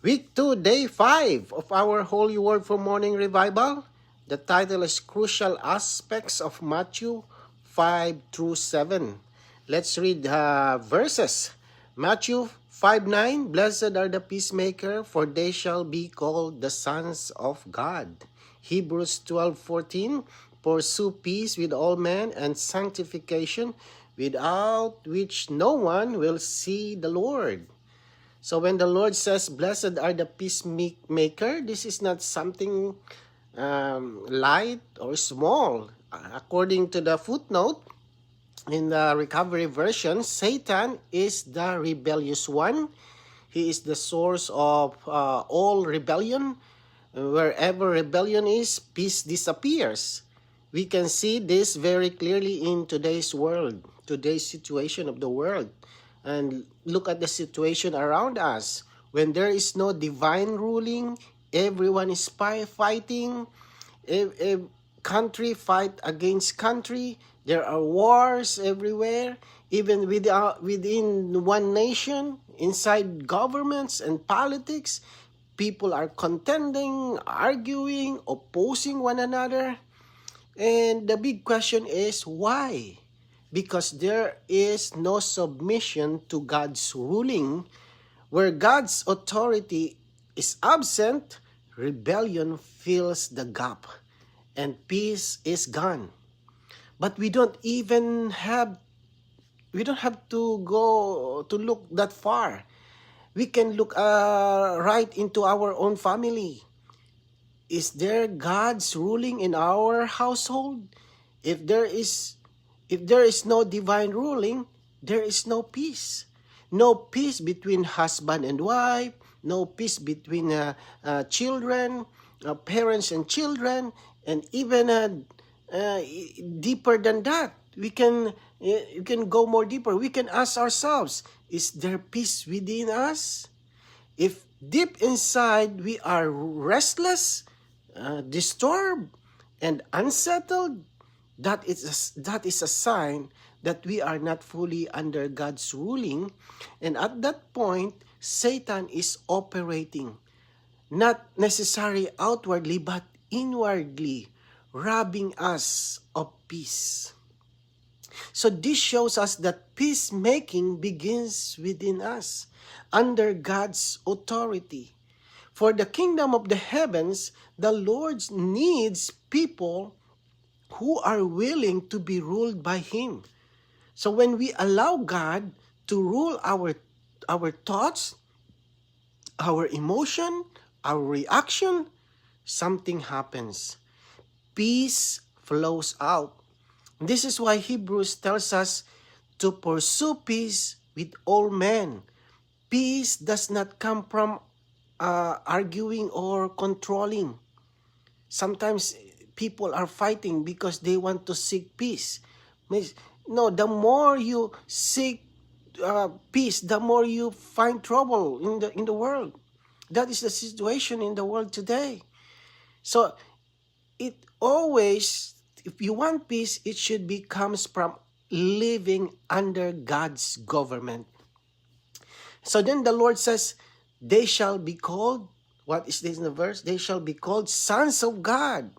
Week 2, Day 5 of our Holy Word for Morning Revival. The title is Crucial Aspects of Matthew 5 through 7. Let's read verses. Matthew 5:9. Blessed are the peacemaker, for they shall be called the sons of God. Hebrews 12:14. Pursue peace with all men and sanctification, without which no one will see the Lord. So when the Lord says, blessed are the peacemaker, this is not something light or small. According to the footnote in the Recovery Version, Satan is the rebellious one. He is the source of all rebellion. Wherever rebellion is, peace disappears. We can see this very clearly in today's world, today's situation of the world. And look at the situation around us. When there is no divine ruling, everyone is fighting. Country fight against country. There are wars everywhere. Even within one nation, inside governments and politics, people are contending, arguing, opposing one another. And the big question is why? Because there is no submission to God's ruling. Where God's authority is absent, rebellion fills the gap and peace is gone. But we don't have to go to look that far. We can look right into our own family. Is there God's ruling in our household? If there is no divine ruling, there is no peace. No peace between husband and wife, no peace between children, parents and children, and even deeper than that. We can go more deeper. We can ask ourselves, is there peace within us? If deep inside we are restless, disturbed, and unsettled, that is a sign that we are not fully under God's ruling. And at that point, Satan is operating, not necessarily outwardly, but inwardly, robbing us of peace. So this shows us that peacemaking begins within us, under God's authority. For the kingdom of the heavens, the Lord needs people who are willing to be ruled by Him. So when we allow God to rule our thoughts, our emotion, our reaction, something happens. Peace flows out. This is why Hebrews tells us to pursue peace with all men. Peace does not come from arguing or controlling. Sometimes people are fighting because they want to seek peace. No, the more you seek peace, the more you find trouble in the world. That is the situation in the world today. So it always, if you want peace, it should be comes from living under God's government. So then the Lord says, they shall be called, what is this in the verse? They shall be called sons of God.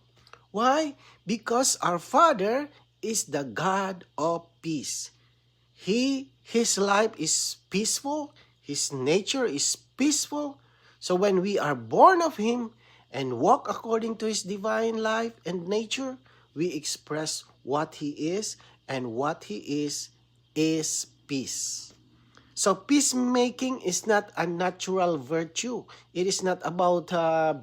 Why? Because our Father is the God of peace. His life is peaceful. His nature is peaceful. So when we are born of Him and walk according to His divine life and nature, we express what He is, and what He is peace. So peacemaking is not a natural virtue. It is not about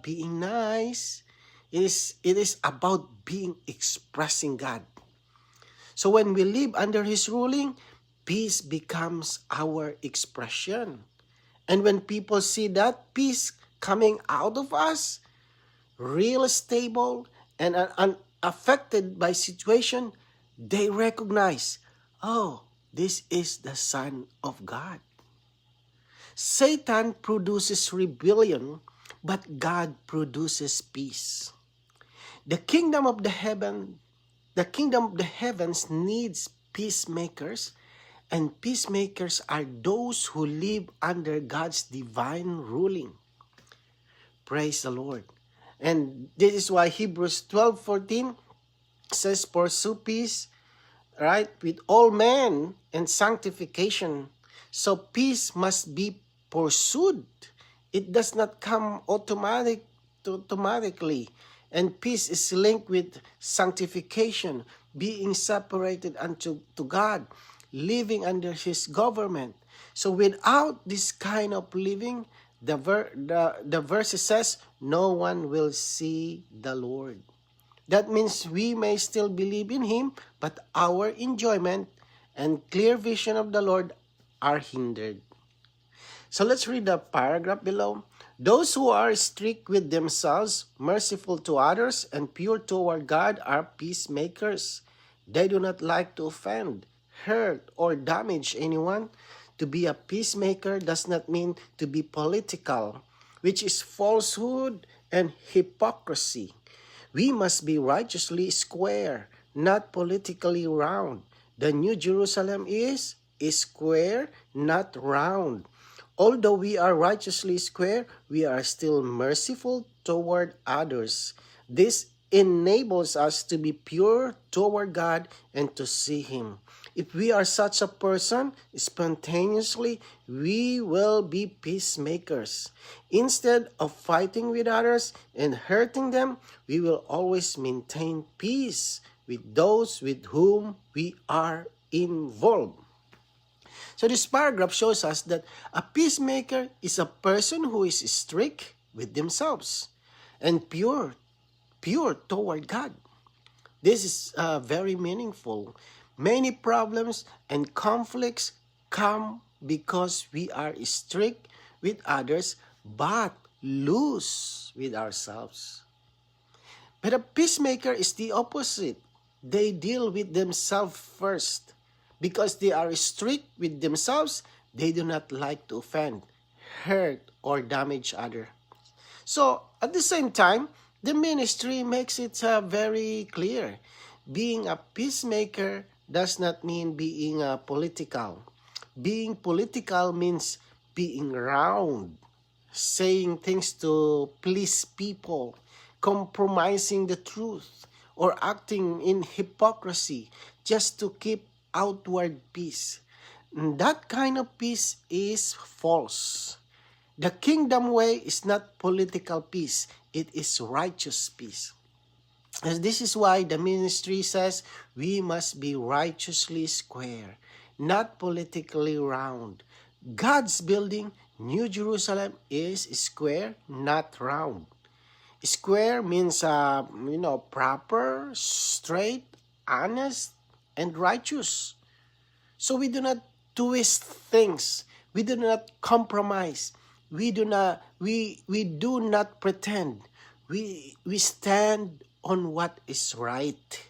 being nice. It is about expressing God. So when we live under His ruling, peace becomes our expression. And when people see that peace coming out of us, real stable and unaffected by situation, they recognize, oh, this is the Son of God. Satan produces rebellion, but God produces peace. The kingdom of the heavens needs peacemakers, and peacemakers are those who live under God's divine ruling. Praise the Lord. And this is why Hebrews 12:14 says, pursue peace, right, with all men and sanctification. So peace must be pursued. It does not come automatically. And peace is linked with sanctification, being separated unto to God, living under His government. So without this kind of living, the verse says, no one will see the Lord. That means we may still believe in Him, but our enjoyment and clear vision of the Lord are hindered. So let's read the paragraph below. Those who are strict with themselves, merciful to others, and pure toward God are peacemakers. They do not like to offend, hurt, or damage anyone. To be a peacemaker does not mean to be political, which is falsehood and hypocrisy. We must be righteously square, not politically round. The New Jerusalem is square, not round. Although we are righteously square, we are still merciful toward others. This enables us to be pure toward God and to see Him. If we are such a person, spontaneously, we will be peacemakers. Instead of fighting with others and hurting them, we will always maintain peace with those with whom we are involved. So this paragraph shows us that a peacemaker is a person who is strict with themselves and pure toward God. This is very meaningful. Many problems and conflicts come because we are strict with others but loose with ourselves. But a peacemaker is the opposite. They deal with themselves first. Because they are strict with themselves, they do not like to offend, hurt, or damage others. So, at the same time, the ministry makes it very clear. Being a peacemaker does not mean being political. Being political means being round, saying things to please people, compromising the truth, or acting in hypocrisy just to keep outward peace. That kind of peace is false. The kingdom way is not political peace, it is righteous peace. And this is why the ministry says we must be righteously square, not politically round. God's building, New Jerusalem, is square, not round. Square means, proper, straight, honest, and righteous. So we do not twist things. We do not compromise. We do not pretend. We stand on what is right.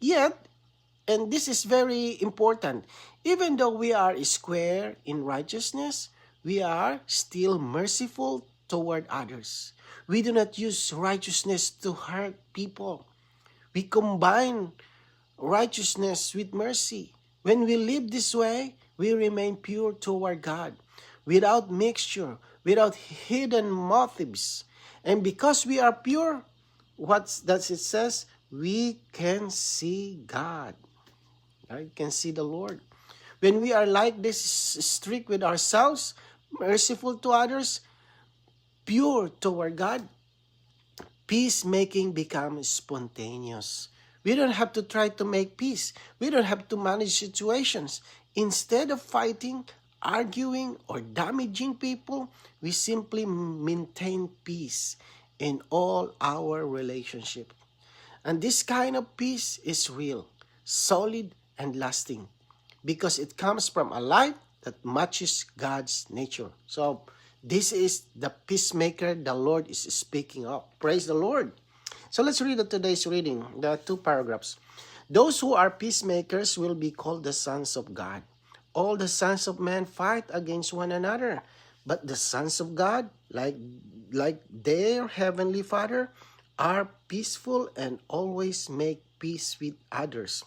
Yet, and this is very important, even though we are square in righteousness, we are still merciful toward others. We do not use righteousness to hurt people. We combine righteousness with mercy. When we live this way, we remain pure toward God, without mixture, without hidden motives. And because we are pure, what does it says? We can see God. We can see the Lord. When we are like this, strict with ourselves, merciful to others, pure toward God, peacemaking becomes spontaneous. We don't have to try to make peace. We don't have to manage situations. Instead of fighting, arguing, or damaging people, we simply maintain peace in all our relationships. And this kind of peace is real, solid, and lasting because it comes from a life that matches God's nature. So this is the peacemaker the Lord is speaking of. Praise the Lord. So let's read today's reading, the 2 paragraphs. Those who are peacemakers will be called the sons of God. All the sons of men fight against one another, but the sons of God, like their heavenly Father, are peaceful and always make peace with others.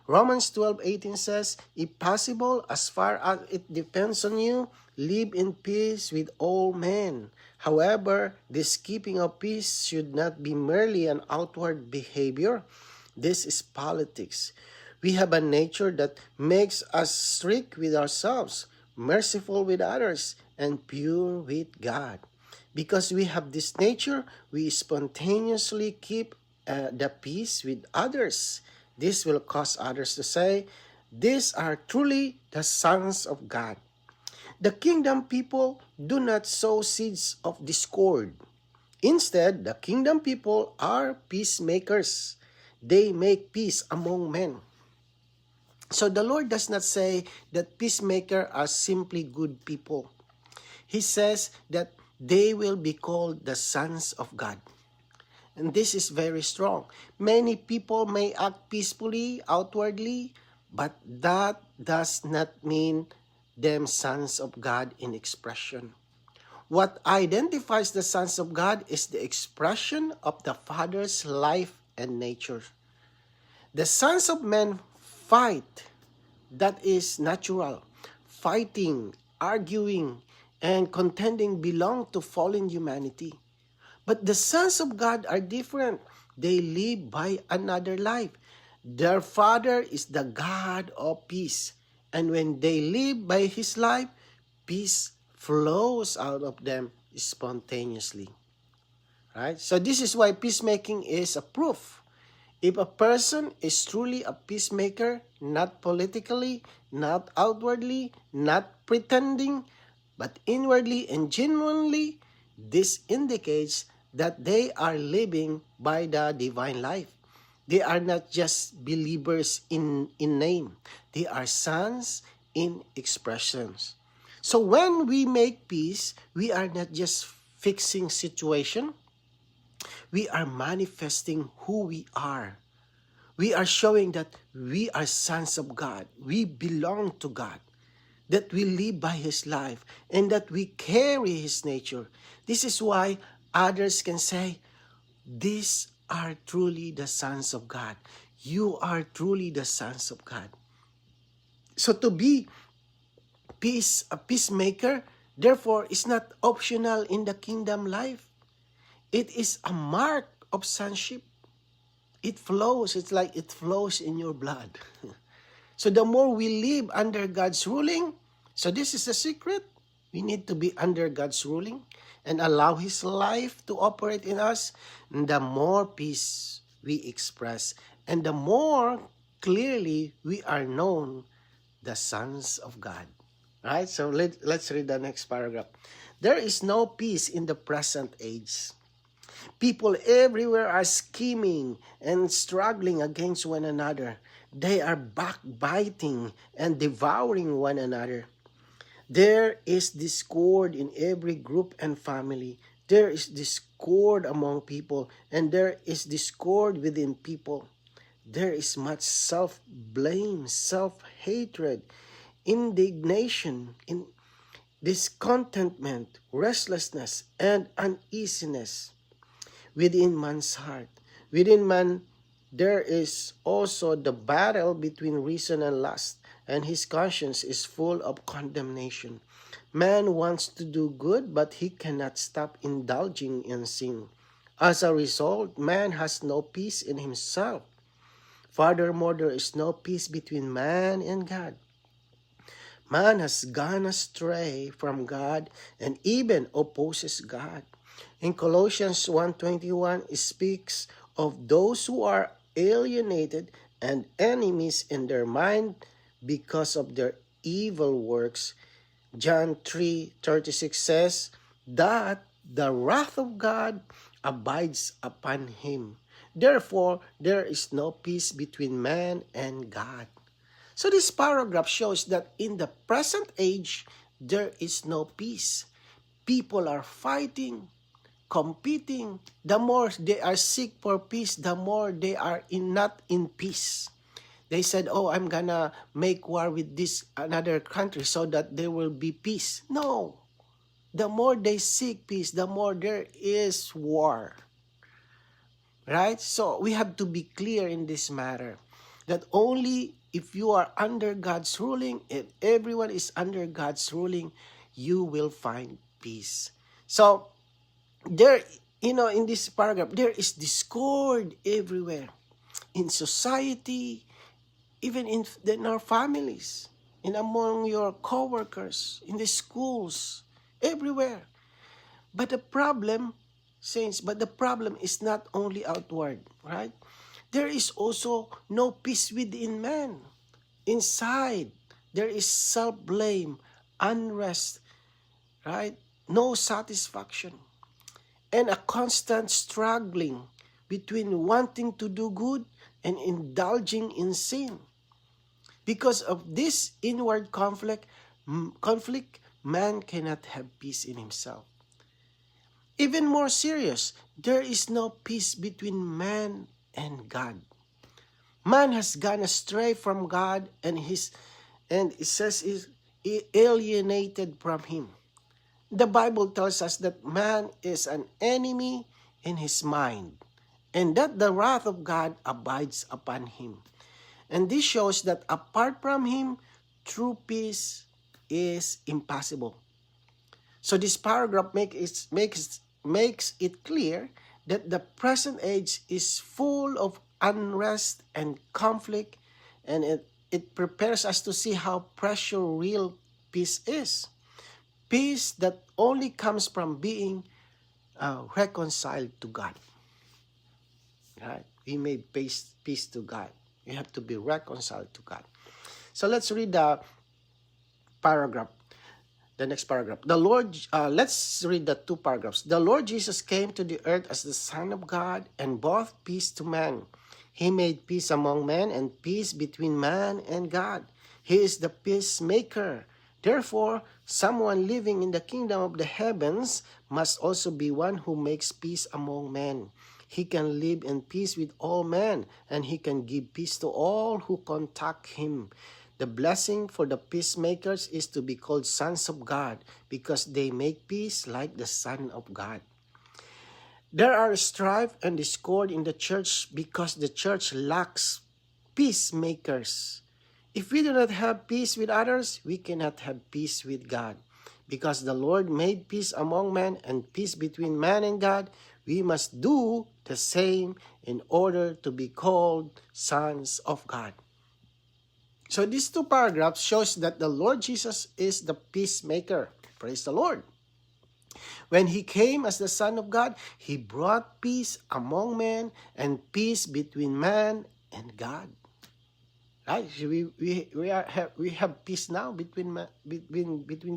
Romans 12:18 says, if possible, as far as it depends on you, live in peace with all men. However, this keeping of peace should not be merely an outward behavior. This is politics. We have a nature that makes us strict with ourselves, merciful with others, and pure with God. Because we have this nature, we spontaneously keep the peace with others. This will cause others to say, "These are truly the sons of God." The kingdom people do not sow seeds of discord. Instead, the kingdom people are peacemakers. They make peace among men. So the Lord does not say that peacemakers are simply good people. He says that they will be called the sons of God. And this is very strong. Many people may act peacefully outwardly, but that does not mean them sons of God in expression. What identifies the sons of God is the expression of the Father's life and nature. The sons of men fight. That is natural. Fighting, arguing, and contending belong to fallen humanity. But the sons of God are different. They live by another life. Their Father is the God of peace. And when they live by His life, peace flows out of them spontaneously. Right? So this is why peacemaking is a proof. If a person is truly a peacemaker, not politically, not outwardly, not pretending, but inwardly and genuinely, this indicates that they are living by the divine life. They are not just believers in name. They are sons in expressions. So when we make peace, we are not just fixing situation. We are manifesting who we are. We are showing that we are sons of God. We belong to God. That we live by His life and that we carry His nature. This is why others can say, "These are truly the sons of God." You are truly the sons of God. So to be a peacemaker, therefore, is not optional in the kingdom life. It is a mark of sonship. It flows. It's like it flows in your blood. So the more we live under God's ruling, so this is the secret. We need to be under God's ruling and allow His life to operate in us. And the more peace we express, and the more clearly we are known the sons of God. Right? So let's read the next paragraph. There is no peace in the present age. People everywhere are scheming and struggling against one another. They are backbiting and devouring one another. There is discord in every group and family. There is discord among people, and there is discord within people. There is much self-blame, self-hatred, indignation, discontentment, restlessness, and uneasiness within man's heart. Within man, there is also the battle between reason and lust, and his conscience is full of condemnation. Man wants to do good, but he cannot stop indulging in sin. As a result, man has no peace in himself. Furthermore, there is no peace between man and God. Man has gone astray from God and even opposes God. In Colossians 1:21, it speaks of those who are alienated and enemies in their mind because of their evil works. John 3:36 says that the wrath of God abides upon him. Therefore, there is no peace between man and God. So this paragraph shows that in the present age, there is no peace. People are fighting, competing. The more they are seek for peace, the more they are not in peace. They said, "Oh, I'm gonna make war with this another country so that there will be peace." No. The more they seek peace, the more there is war. Right? So we have to be clear in this matter that only if you are under God's ruling, if everyone is under God's ruling, you will find peace. So, there, in this paragraph, there is discord everywhere. In society, even in our families, in among your coworkers, in the schools, everywhere. But the problem, saints, is not only outward, right? There is also no peace within man. Inside, there is self-blame, unrest, right? No satisfaction, and a constant struggling between wanting to do good and indulging in sin. Because of this inward conflict, man cannot have peace in himself. Even more serious, there is no peace between man and God. Man has gone astray from God, and it says is alienated from him. The Bible tells us that man is an enemy in his mind, and that the wrath of God abides upon him. And this shows that apart from him, true peace is impossible. So this paragraph makes it clear that the present age is full of unrest and conflict, and it prepares us to see how precious real peace is. Peace that only comes from being reconciled to God. Right? We made peace to God. We have to be reconciled to God. So let's read the paragraph. The next paragraph. Let's read the two paragraphs. The Lord Jesus came to the earth as the Son of God and brought peace to man. He made peace among men and peace between man and God. He is the peacemaker. Therefore, someone living in the kingdom of the heavens must also be one who makes peace among men. He can live in peace with all men, and he can give peace to all who contact him. The blessing for the peacemakers is to be called sons of God, because they make peace like the Son of God. There are strife and discord in the church because the church lacks peacemakers. If we do not have peace with others, we cannot have peace with God. Because the Lord made peace among men and peace between man and God, we must do the same in order to be called sons of God. So these two paragraphs shows that the Lord Jesus is the peacemaker. Praise the Lord. When he came as the Son of God, he brought peace among men and peace between man and God. Right? We have peace now between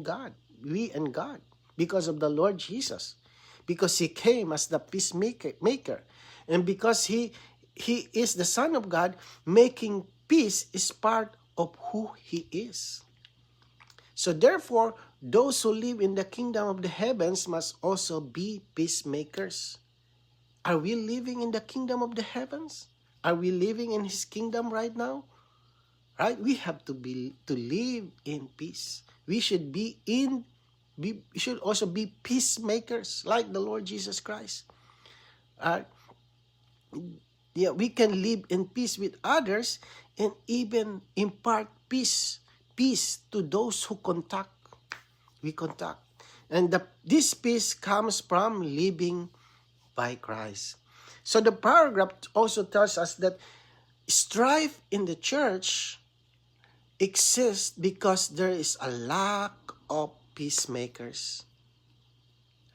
God, we and God, because of the Lord Jesus, because he came as the peacemaker, and because he is the Son of God. Making peace is part of who he is. So therefore, those who live in the kingdom of the heavens must also be peacemakers. Are we living in the kingdom of the heavens? Are we living in his kingdom right now? Right? We have to live in peace. We should also be peacemakers like the Lord Jesus Christ. We can live in peace with others and even impart peace to those who we contact. And this peace comes from living by Christ. So the paragraph also tells us that strife in the church exists because there is a lack of peacemakers.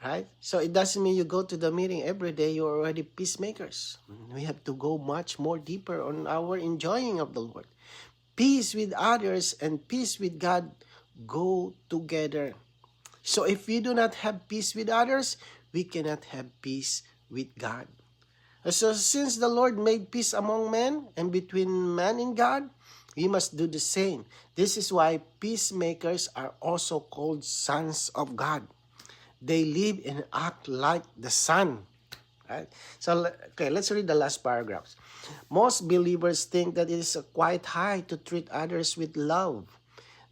Right? So it doesn't mean you go to the meeting every day, you're already peacemakers. We have to go much more deeper on our enjoying of the Lord. Peace with others and peace with God go together. So if we do not have peace with others, we cannot have peace with God. So since the Lord made peace among men and between man and God, we must do the same. This is why peacemakers are also called sons of God. They live and act like the Son. Right? So, let's read the last paragraphs. Most believers think that it is quite high to treat others with love.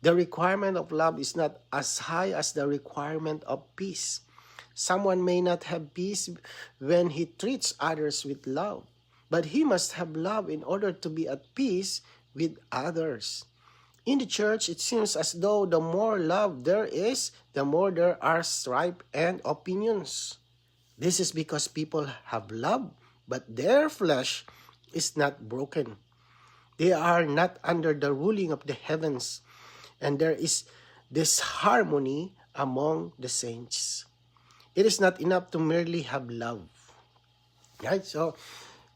The requirement of love is not as high as the requirement of peace. Someone may not have peace when he treats others with love, but he must have love in order to be at peace with others. In the church, it seems as though the more love there is, the more there are strife and opinions. This is because people have love, but their flesh is not broken. They are not under the ruling of the heavens, and there is disharmony among the saints. It is not enough to merely have love. Right? So,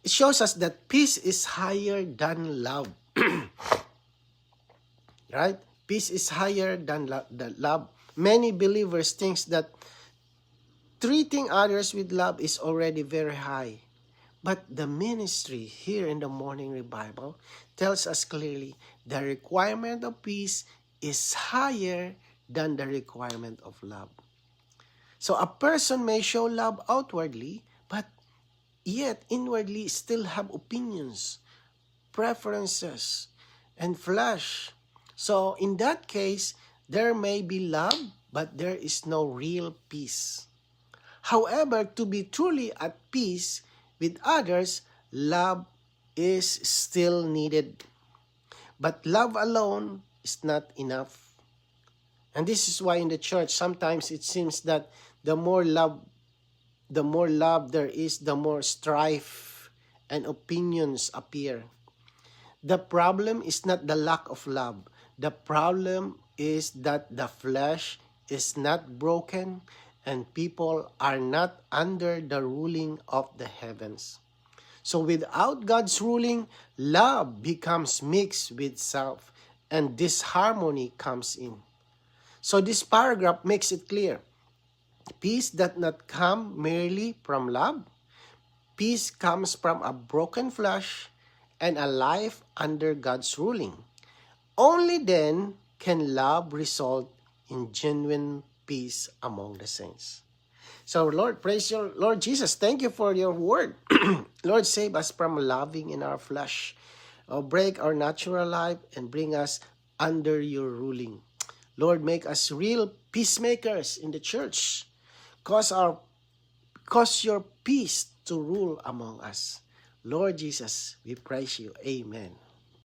it shows us that peace is higher than love. Right? Peace is higher than love. Many believers think that treating others with love is already very high. But the ministry here in the Morning Revival tells us clearly the requirement of peace is higher than the requirement of love. So a person may show love outwardly, but yet inwardly still have opinions, preferences, and flesh. So in that case, there may be love, but there is no real peace. However, to be truly at peace with others, love is still needed. But love alone is not enough. And this is why in the church, sometimes it seems that the more love there is, the more strife and opinions appear. The problem is not the lack of love. The problem is that the flesh is not broken and people are not under the ruling of the heavens. So without God's ruling, love becomes mixed with self and disharmony comes in. So this paragraph makes it clear. Peace does not come merely from love. Peace comes from a broken flesh and a life under God's ruling. Only then can love result in genuine peace among the saints. So Lord, praise your Lord Jesus. Thank you for your word. Lord, save us from loving in our flesh. Break our natural life and bring us under your ruling. Lord, make us real peacemakers in the church. Cause your peace to rule among us. Lord Jesus, we praise you. Amen.